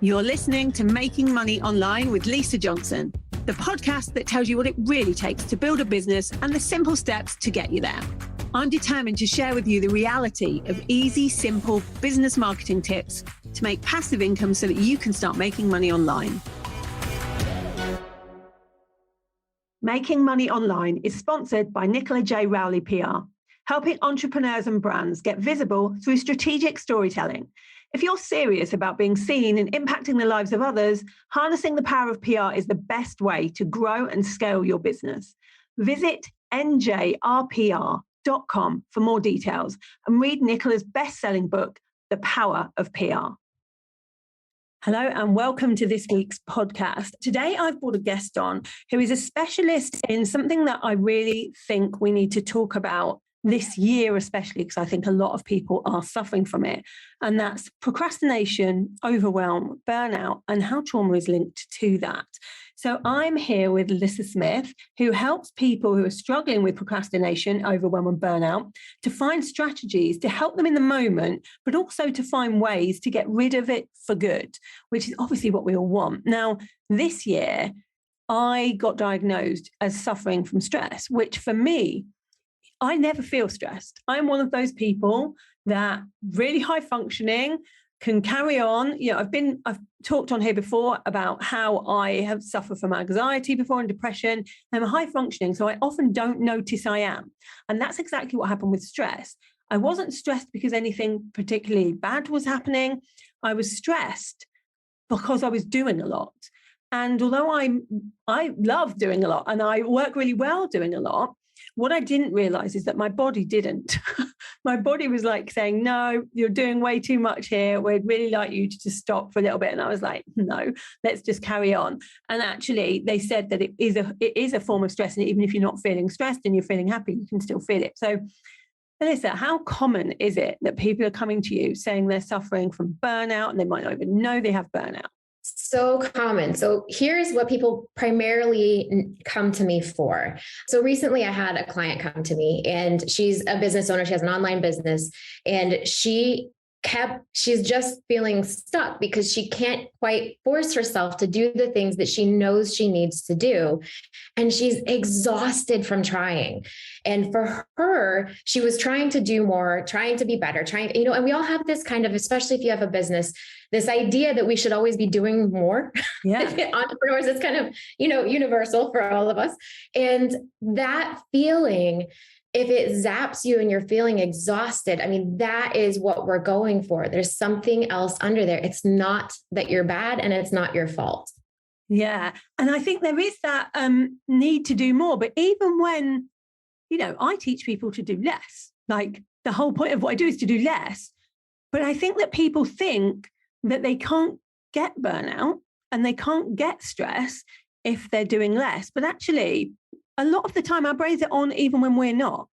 You're listening to Making Money Online with Lisa Johnson, the podcast that tells you what it really takes to build a business and the simple steps to get you there. I'm determined to share with you the reality of easy, simple business marketing tips to make passive income so that you can start making money online. Making Money Online is sponsored by Nicola J. Rowley PR, helping entrepreneurs and brands get visible through strategic storytelling. If you're serious about being seen and impacting the lives of others, harnessing the power of PR is the best way to grow and scale your business. Visit njrpr.com for more details and read Nicola's best-selling book, The Power of PR. Hello and welcome to this week's podcast. Today I've brought a guest on who is a specialist in something that I really think we need to talk about this year, especially because I think a lot of people are suffering from it. And that's procrastination, overwhelm, burnout, and how trauma is linked to that. So I'm here with Elyssa Smith, who helps people who are struggling with procrastination, overwhelm, and burnout to find strategies to help them in the moment, but also to find ways to get rid of it for good, which is obviously what we all want. Now, this year, I got diagnosed as suffering from stress, which for me, I never feel stressed. I'm one of those people that really high functioning, can carry on. You know, I've talked on here before about how I have suffered from anxiety before and depression. I'm high functioning, so I often don't notice I am. And that's exactly what happened with stress. I wasn't stressed because anything particularly bad was happening. I was stressed because I was doing a lot. And although I love doing a lot and I work really well doing a lot, what I didn't realize is that my body didn't. My body was like saying, no, you're doing way too much here. We'd really like you to just stop for a little bit. And I was like, no, let's just carry on. And actually, they said that it is a form of stress. And even if you're not feeling stressed and you're feeling happy, you can still feel it. So, Elyssa, how common is it that people are coming to you saying they're suffering from burnout and they might not even know they have burnout? So common. So here's what people primarily come to me for. So recently I had a client come to me and she's a business owner. She has an online business and she's just feeling stuck because she can't quite force herself to do the things that she knows she needs to do. And she's exhausted from trying. And for her, she was trying to do more, trying to be better, and we all have this kind of, especially if you have a business, this idea that we should always be doing more. Yeah. Entrepreneurs, it's kind of, universal for all of us. And that feeling, if it zaps you and you're feeling exhausted, I mean, that is what we're going for. There's something else under there. It's not that you're bad and it's not your fault. Yeah. And I think there is that need to do more. But even when, I teach people to do less, like the whole point of what I do is to do less. But I think that people think that they can't get burnout and they can't get stress if they're doing less. But actually, a lot of the time our brains are on even when we're not.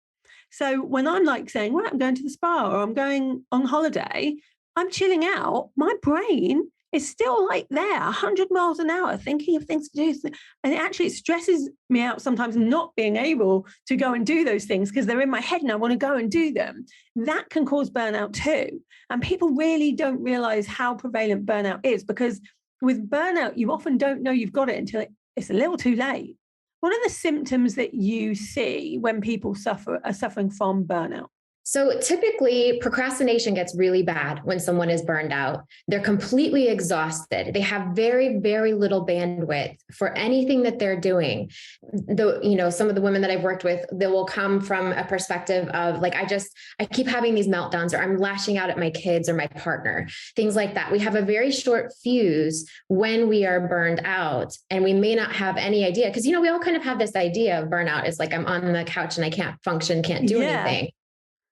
So when I'm like saying, well, I'm going to the spa or I'm going on holiday, I'm chilling out, my brain is still like there, 100 miles an hour, thinking of things to do. And it stresses me out sometimes not being able to go and do those things because they're in my head and I want to go and do them. That can cause burnout too. And people really don't realize how prevalent burnout is because with burnout, you often don't know you've got it until it's a little too late. What are the symptoms that you see when people are suffering from burnout? So typically procrastination gets really bad when someone is burned out. They're completely exhausted. They have very, very little bandwidth for anything that they're doing. Some of the women that I've worked with, they will come from a perspective of like, I keep having these meltdowns or I'm lashing out at my kids or my partner, things like that. We have a very short fuse when we are burned out and we may not have any idea because, we all kind of have this idea of burnout is like, I'm on the couch and I can't function, can't do anything.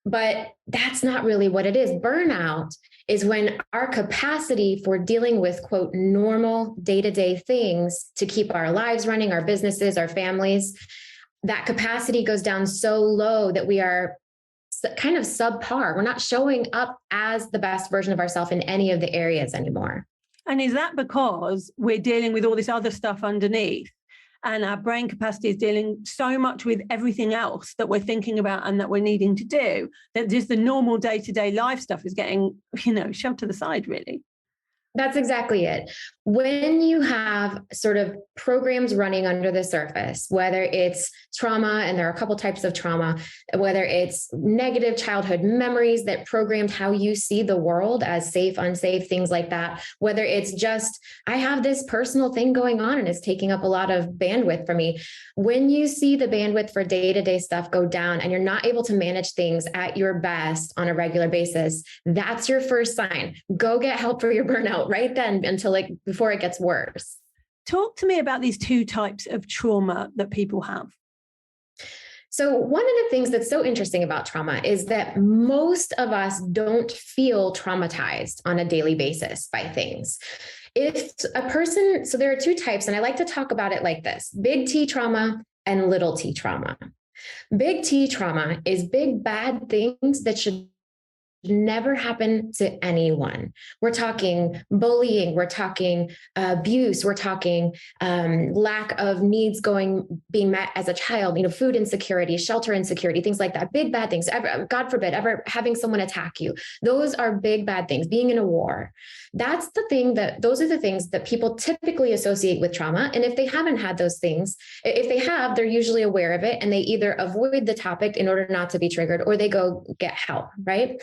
But that's not really what it is. Burnout is when our capacity for dealing with, quote, normal day-to-day things to keep our lives running, our businesses, our families, that capacity goes down so low that we are kind of subpar. We're not showing up as the best version of ourselves in any of the areas anymore. And is that because we're dealing with all this other stuff underneath? And our brain capacity is dealing so much with everything else that we're thinking about and that we're needing to do, that just the normal day-to-day life stuff is getting, shoved to the side, really. That's exactly it. When you have sort of programs running under the surface, whether it's trauma, and there are a couple types of trauma, whether it's negative childhood memories that programmed how you see the world as safe, unsafe, things like that, whether it's just, I have this personal thing going on and it's taking up a lot of bandwidth for me. When you see the bandwidth for day-to-day stuff go down and you're not able to manage things at your best on a regular basis, that's your first sign. Go get help for your burnout right then until before it gets worse. Talk to me about these two types of trauma that people have. So one of the things that's so interesting about trauma is that most of us don't feel traumatized on a daily basis by things. If a person, so there are two types, and I like to talk about it like this: big T trauma and little t trauma. Big T trauma is big bad things that should never happen to anyone. We're talking bullying, we're talking abuse, we're talking lack of needs being met as a child, food insecurity, shelter insecurity, things like that. Big bad things. God forbid, ever having someone attack you. Those are big bad things. Being in a war. Those are the things that people typically associate with trauma. And if they haven't had those things, if they have, they're usually aware of it and they either avoid the topic in order not to be triggered, or they go get help, right?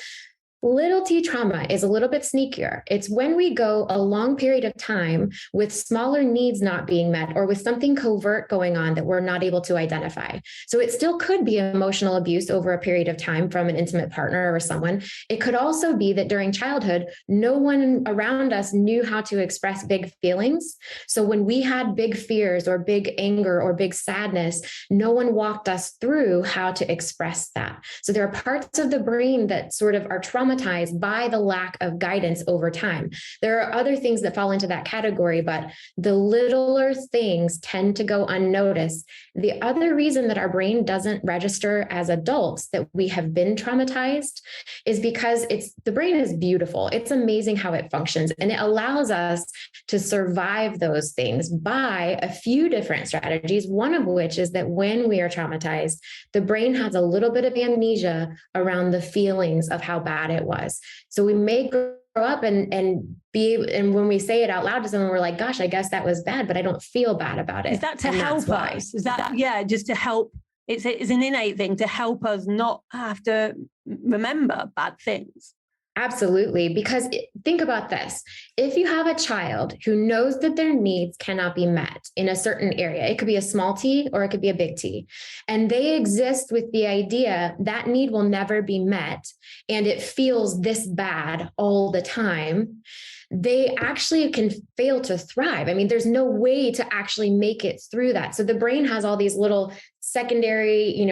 Little T trauma is a little bit sneakier. It's when we go a long period of time with smaller needs not being met, or with something covert going on that we're not able to identify. So it still could be emotional abuse over a period of time from an intimate partner or someone. It could also be that during childhood, no one around us knew how to express big feelings. So when we had big fears or big anger or big sadness, no one walked us through how to express that. So there are parts of the brain that sort of are traumatized by the lack of guidance over time. There are other things that fall into that category, but the littler things tend to go unnoticed. The other reason that our brain doesn't register as adults that we have been traumatized is because the brain is beautiful. It's amazing how it functions, and it allows us to survive those things by a few different strategies, one of which is that when we are traumatized, the brain has a little bit of amnesia around the feelings of how bad it was. So we may grow up and when we say it out loud to someone, we're like, gosh, I guess that was bad, but I don't feel bad about it. Is that to help us? Is that, just to help? It's an innate thing to help us not have to remember bad things. Absolutely. Because think about this. If you have a child who knows that their needs cannot be met in a certain area, it could be a small T or it could be a big T, and they exist with the idea that need will never be met, and it feels this bad all the time, they actually can fail to thrive. I mean, there's no way to actually make it through that. So the brain has all these little secondary,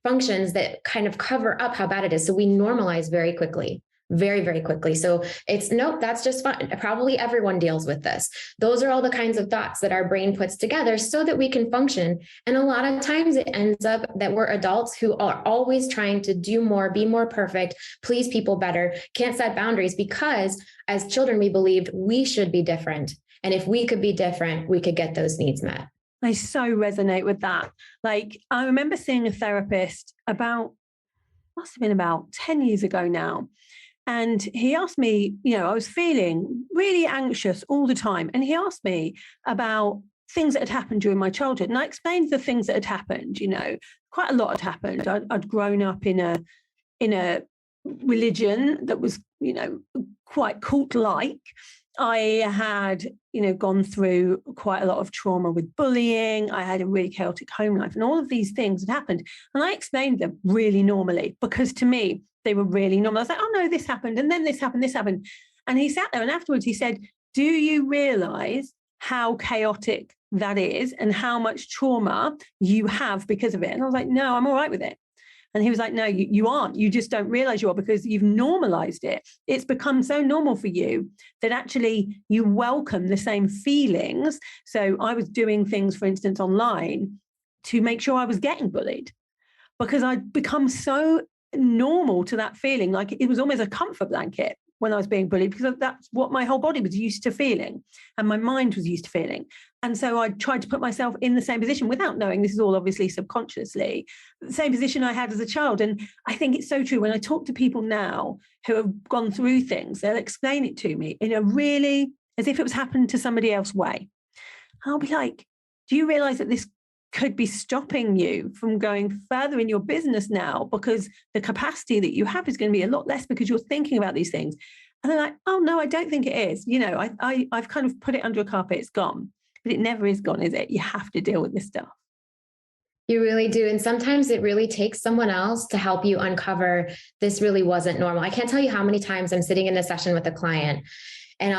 functions that kind of cover up how bad it is. So we normalize very quickly. Very, very quickly. So nope, that's just fine. Probably everyone deals with this. Those are all the kinds of thoughts that our brain puts together so that we can function. And a lot of times it ends up that we're adults who are always trying to do more, be more perfect, please people better, can't set boundaries, because as children, we believed we should be different. And if we could be different, we could get those needs met. I so resonate with that. I remember seeing a therapist must have been about 10 years ago now. And he asked me, I was feeling really anxious all the time. And he asked me about things that had happened during my childhood. And I explained the things that had happened, quite a lot had happened. I'd grown up in a religion that was, quite cult-like. I had, gone through quite a lot of trauma with bullying. I had a really chaotic home life, and all of these things had happened. And I explained them really normally, because to me, they were really normal. I was like, oh no, this happened. And then this happened, this happened. And he sat there, and afterwards he said, do you realize how chaotic that is and how much trauma you have because of it? And I was like, no, I'm all right with it. And he was like, no, you aren't. You just don't realize you are, because you've normalized it. It's become so normal for you that actually you welcome the same feelings. So I was doing things, for instance, online to make sure I was getting bullied, because I'd become so normal to that feeling. Like it was almost a comfort blanket. when I was being bullied, because that's what my whole body was used to feeling and my mind was used to feeling. And so I tried to put myself in the same position without knowing, this is all obviously subconsciously, the same position I had as a child. And I think it's so true. When I talk to people now who have gone through things, they'll explain it to me in a really, as if it was happened to somebody else way. I'll be like, do you realize that this could be stopping you from going further in your business now, because the capacity that you have is going to be a lot less because you're thinking about these things? And they're like, oh no, I don't think it is. You know, I've kind of put it under a carpet, it's gone. But it never is gone, is it? You have to deal with this stuff. You really do. And sometimes it really takes someone else to help you uncover this really wasn't normal. I can't tell you how many times I'm sitting in a session with a client and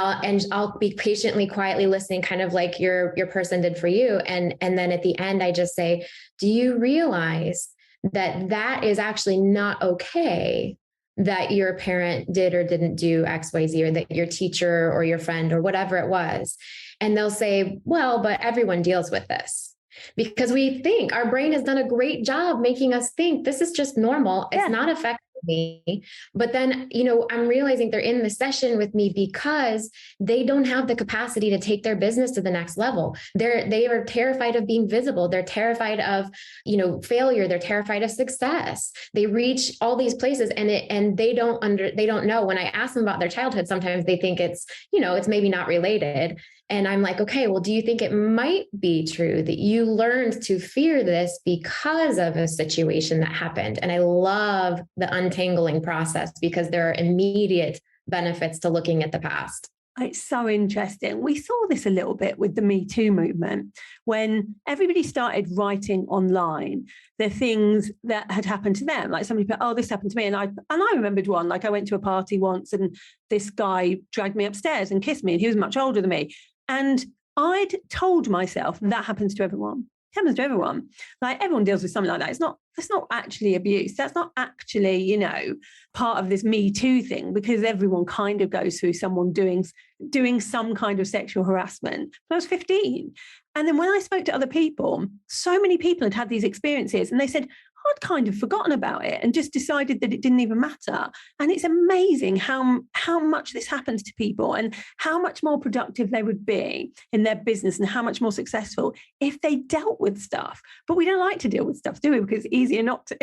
I'll be patiently, quietly listening, kind of like your person did for you. And then at the end, I just say, do you realize that is actually not okay, that your parent did or didn't do X, Y, Z, or that your teacher or your friend or whatever it was? And they'll say, well, but everyone deals with this. Because we think our brain has done a great job making us think this is just normal. It's not affecting me. But then, I'm realizing they're in the session with me because they don't have the capacity to take their business to the next level. They are terrified of being visible. They're terrified of, failure. They're terrified of success. They reach all these places and they don't know. When I ask them about their childhood, sometimes they think it's maybe not related. And I'm like, okay, well, do you think it might be true that you learned to fear this because of a situation that happened? And I love the untangling process because there are immediate benefits to looking at the past. It's so interesting. We saw this a little bit with the Me Too movement when everybody started writing online the things that had happened to them. Like somebody put, oh, this happened to me. And I remembered one, like I went to a party once and this guy dragged me upstairs and kissed me and he was much older than me. And I'd told myself that happens to everyone. It happens to everyone. Like everyone deals with something like that. That's not actually abuse. That's not actually, part of this Me Too thing, because everyone kind of goes through someone doing some kind of sexual harassment. When I was 15. And then when I spoke to other people, so many people had had these experiences and they said, I'd kind of forgotten about it and just decided that it didn't even matter. And it's amazing how much this happens to people and how much more productive they would be in their business and how much more successful if they dealt with stuff. But we don't like to deal with stuff, do we? Because it's easier not to.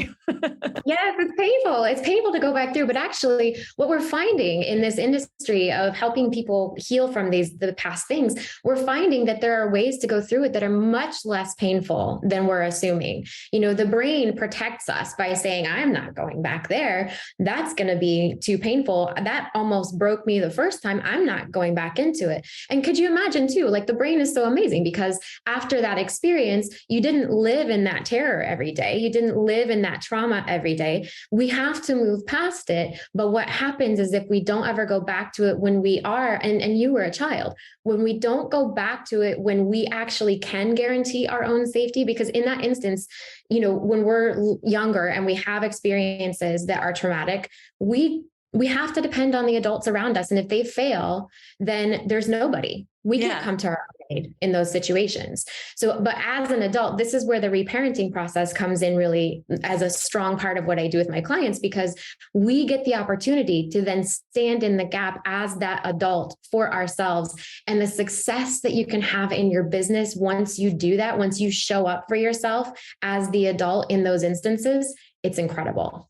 Yes, it's painful. It's painful to go back through. But actually, what we're finding in this industry of helping people heal from the past things, we're finding that there are ways to go through it that are much less painful than we're assuming. The brain protects us by saying, I'm not going back there. That's going to be too painful. That almost broke me the first time. I'm not going back into it. And could you imagine too, like the brain is so amazing because after that experience, you didn't live in that terror every day. You didn't live in that trauma every day. We have to move past it. But what happens is if we don't ever go back to it when we are, and you were a child, when we don't go back to it, when we actually can guarantee our own safety, because in that instance, when we're younger and we have experiences that are traumatic, we have to depend on the adults around us. And if they fail, then there's nobody. We can't come to our aid in those situations. So, but as an adult, this is where the reparenting process comes in really as a strong part of what I do with my clients, because we get the opportunity to then stand in the gap as that adult for ourselves. And the success that you can have in your business once you do that, once you show up for yourself as the adult in those instances, it's incredible.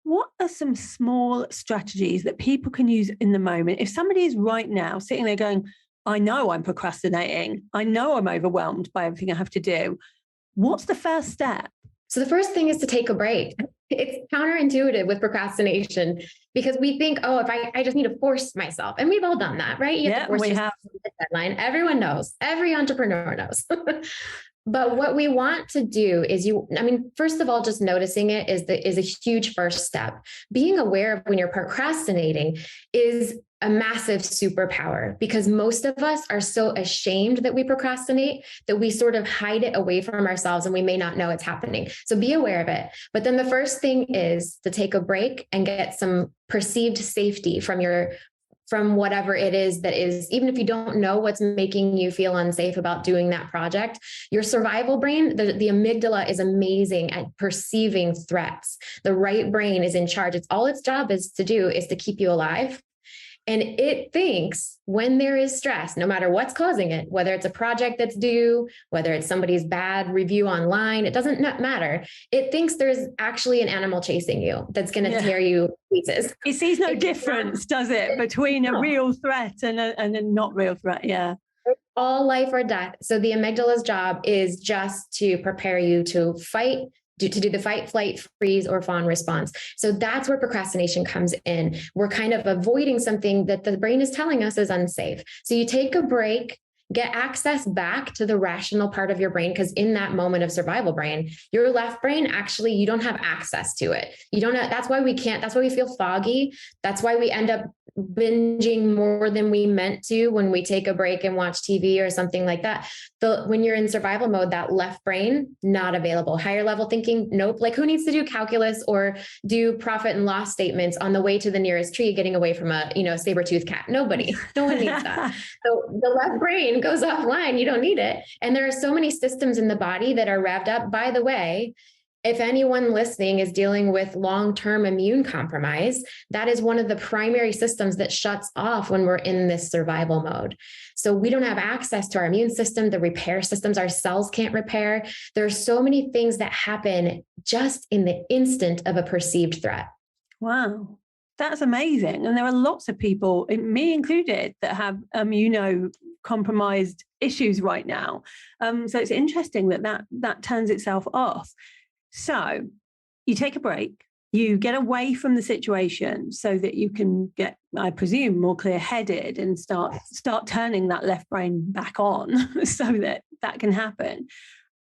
What are some small strategies that people can use in the moment? If somebody is right now sitting there going, I know I'm procrastinating, I know I'm overwhelmed by everything I have to do, what's the first step? So the first thing is to take a break. It's counterintuitive with procrastination because we think, oh, if I just need to force myself. And we've all done that, right? You have to force yourself to the deadline. Everyone knows. Every entrepreneur knows. But what we want to do is first of all, just noticing it is a huge first step. Being aware of when you're procrastinating is a massive superpower because most of us are so ashamed that we procrastinate that we sort of hide it away from ourselves and we may not know it's happening. So be aware of it. But then the first thing is to take a break and get some perceived safety from whatever it is that is, even if you don't know what's making you feel unsafe about doing that project, your survival brain, the amygdala is amazing at perceiving threats. The right brain is in charge. Its job is to keep you alive. And it thinks when there is stress, no matter what's causing it, whether it's a project that's due, whether it's somebody's bad review online, it doesn't matter. It thinks there's actually an animal chasing you that's going to tear you to pieces. It sees no difference, does it, between a real threat and a not real threat? Yeah. All life or death. So the amygdala's job is just to prepare you to fight, to do the fight, flight, freeze, or fawn response. So that's where procrastination comes in. We're kind of avoiding something that the brain is telling us is unsafe. So you take a break, get access back to the rational part of your brain, because in that moment of survival brain, your left brain, actually, you don't have access to it. You don't know. That's why we can't, that's why we feel foggy. That's why we end up binging more than we meant to when we take a break and watch TV or something like that. When you're in survival mode, that left brain, not available. Higher level thinking, nope. Like, who needs to do calculus or do profit and loss statements on the way to the nearest tree, getting away from a, saber-toothed cat? Nobody, no one needs that. So the left brain goes offline. You don't need it. And there are so many systems in the body that are revved up. By the way, if anyone listening is dealing with long-term immune compromise, that is one of the primary systems that shuts off when we're in this survival mode. So we don't have access to our immune system, the repair systems, our cells can't repair. There are so many things that happen just in the instant of a perceived threat. Wow. That's amazing. And there are lots of people, me included, that have immunocompromised issues right now. So it's interesting that turns itself off. So you take a break, you get away from the situation so that you can get, I presume, more clear-headed and start turning that left brain back on so that can happen.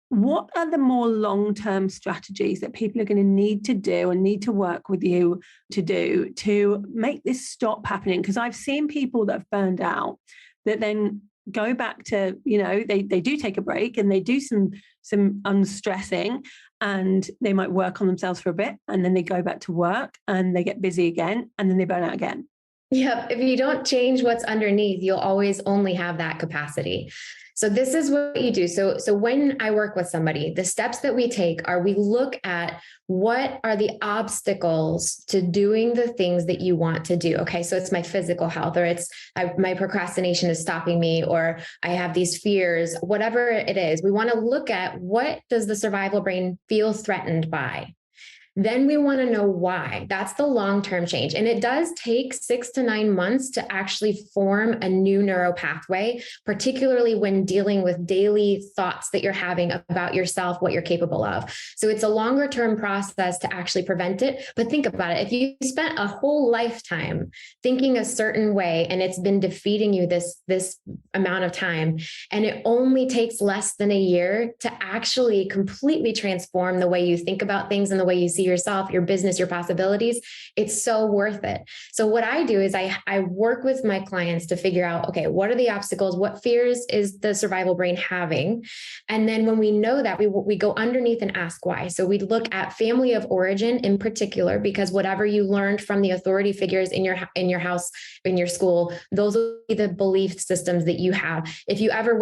What are the more long-term strategies that people are going to need to do and need to work with you to do to make this stop happening? Because I've seen people that have burned out that then go back to, they do take a break and they do some unstressing, and they might work on themselves for a bit, and then they go back to work and they get busy again, and then they burn out again. Yep. If you don't change what's underneath, you'll always only have that capacity. So this is what you do. So when I work with somebody, the steps that we take are we look at what are the obstacles to doing the things that you want to do. Okay. So it's my physical health, or it's my procrastination is stopping me, or I have these fears, whatever it is. We want to look at what does the survival brain feel threatened by? Then we want to know why. That's the long-term change. And it does take 6 to 9 months to actually form a new neural pathway, particularly when dealing with daily thoughts that you're having about yourself, what you're capable of. So it's a longer-term process to actually prevent it. But think about it. If you spent a whole lifetime thinking a certain way and it's been defeating you this amount of time, and it only takes less than a year to actually completely transform the way you think about things and the way you see yourself, your business, your possibilities, it's so worth it. So what I do is I work with my clients to figure out, okay, what are the obstacles? What fears is the survival brain having? And then when we know that, we go underneath and ask why. So we look at family of origin in particular, because whatever you learned from the authority figures in your house, in your school, those will be the belief systems that you have. If you ever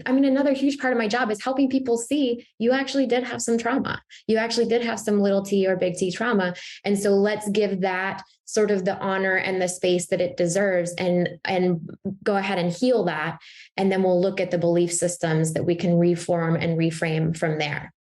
another huge part of my job is helping people see you actually did have some trauma. You actually did have some little t or big T trauma. And so let's give that sort of the honor and the space that it deserves, and go ahead and heal that. And then we'll look at the belief systems that we can reform and reframe from there.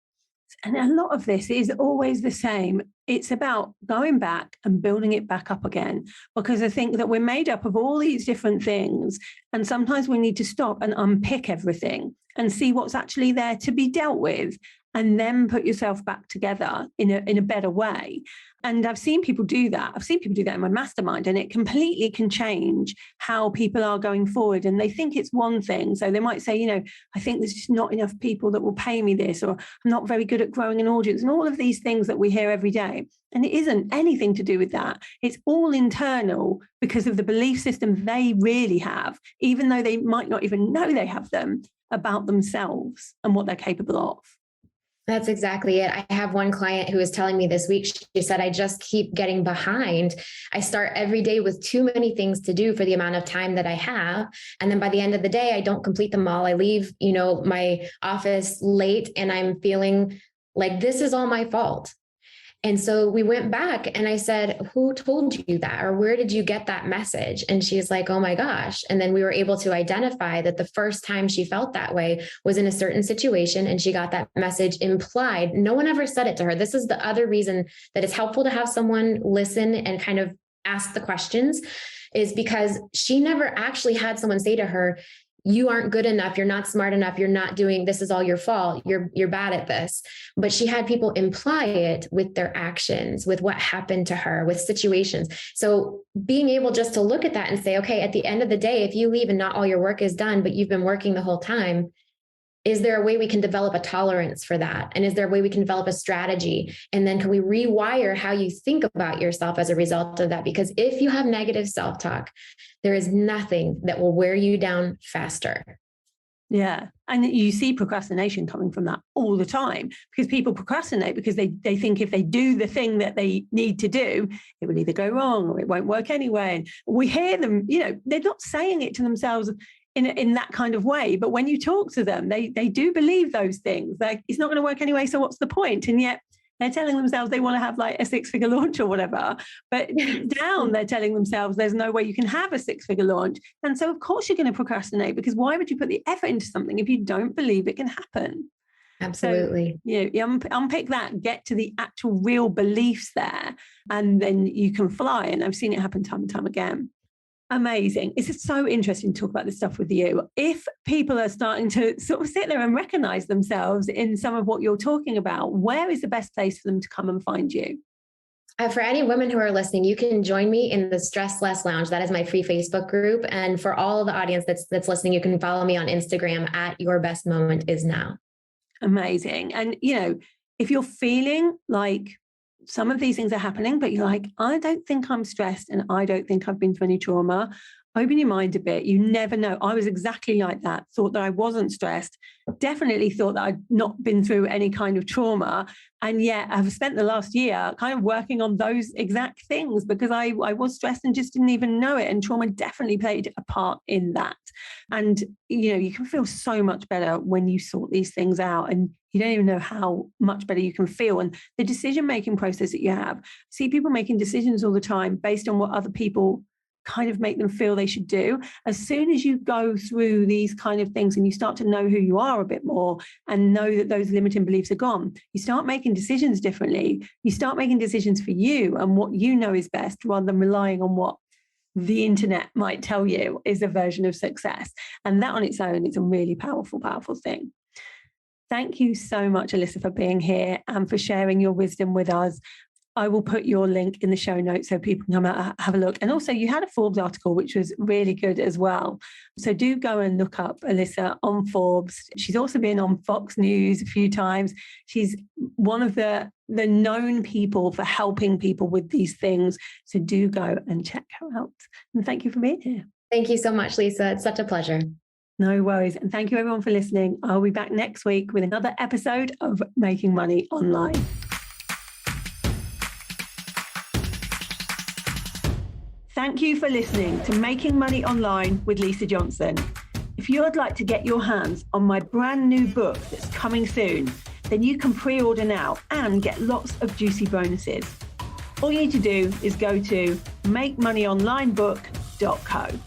And a lot of this is always the same. It's about going back and building it back up again, because I think that we're made up of all these different things. And sometimes we need to stop and unpick everything and see what's actually there to be dealt with, and then put yourself back together in a better way. And I've seen people do that. I've seen people do that in my mastermind, and it completely can change how people are going forward. And they think it's one thing. So they might say, I think there's just not enough people that will pay me this, or I'm not very good at growing an audience, and all of these things that we hear every day. And it isn't anything to do with that. It's all internal because of the belief system they really have, even though they might not even know they have them, about themselves and what they're capable of. That's exactly it. I have one client who was telling me this week, she said, I just keep getting behind. I start every day with too many things to do for the amount of time that I have. And then by the end of the day, I don't complete them all. I leave, my office late, and I'm feeling like this is all my fault. And so we went back and I said, who told you that? Or where did you get that message? And she's like, oh my gosh. And then we were able to identify that the first time she felt that way was in a certain situation. And she got that message implied. No one ever said it to her. This is the other reason that it's helpful to have someone listen and kind of ask the questions, is because she never actually had someone say to her, you aren't good enough. You're not smart enough. You're not doing, this is all your fault. You're bad at this. But she had people imply it with their actions, with what happened to her, with situations. So being able just to look at that and say, okay, at the end of the day, if you leave and not all your work is done, but you've been working the whole time, is there a way we can develop a tolerance for that? And is there a way we can develop a strategy? And then can we rewire how you think about yourself as a result of that? Because if you have negative self-talk, there is nothing that will wear you down faster. Yeah. And you see procrastination coming from that all the time, because people procrastinate because they think if they do the thing that they need to do, it will either go wrong or it won't work anyway. And we hear them, they're not saying it to themselves in that kind of way. But when you talk to them, they do believe those things. Like, it's not going to work anyway, so what's the point? And yet they're telling themselves they want to have like a 6-figure launch or whatever. But down, they're telling themselves there's no way you can have a 6-figure launch. And so of course you're going to procrastinate, because why would you put the effort into something if you don't believe it can happen? Absolutely. So, you unpick that, get to the actual real beliefs there, and then you can fly. And I've seen it happen time and time again. Amazing. It's just so interesting to talk about this stuff with you. If people are starting to sort of sit there and recognize themselves in some of what you're talking about, where is the best place for them to come and find you? For any women who are listening, you can join me in the Stress Less Lounge. That is my free Facebook group. And for all of the audience that's listening, you can follow me on Instagram at Your Best Moment Is Now. Amazing. And, if you're feeling like some of these things are happening, but you're like, I don't think I'm stressed and I don't think I've been through any trauma, open your mind a bit. You never know. I was exactly like that. Thought that I wasn't stressed. Definitely thought that I'd not been through any kind of trauma. And yet I've spent the last year kind of working on those exact things, because I was stressed and just didn't even know it. And trauma definitely played a part in that. And, you can feel so much better when you sort these things out, and you don't even know how much better you can feel. And the decision-making process that you have, I see people making decisions all the time based on what other people kind of make them feel they should do. As soon as you go through these kind of things and you start to know who you are a bit more and know that those limiting beliefs are gone, you start making decisions differently. You start making decisions for you and what you know is best, rather than relying on what the internet might tell you is a version of success. And that on its own is a really powerful, powerful thing. Thank you so much, Elyssa, for being here and for sharing your wisdom with us. I will put your link in the show notes so people can come out, have a look. And also, you had a Forbes article, which was really good as well. So do go and look up Elyssa on Forbes. She's also been on Fox News a few times. She's one of the known people for helping people with these things. So do go and check her out. And thank you for being here. Thank you so much, Lisa. It's such a pleasure. No worries. And thank you everyone for listening. I'll be back next week with another episode of Making Money Online. Thank you for listening to Making Money Online with Lisa Johnson. If you would like to get your hands on my brand new book that's coming soon, then you can pre-order now and get lots of juicy bonuses. All you need to do is go to makemoneyonlinebook.co.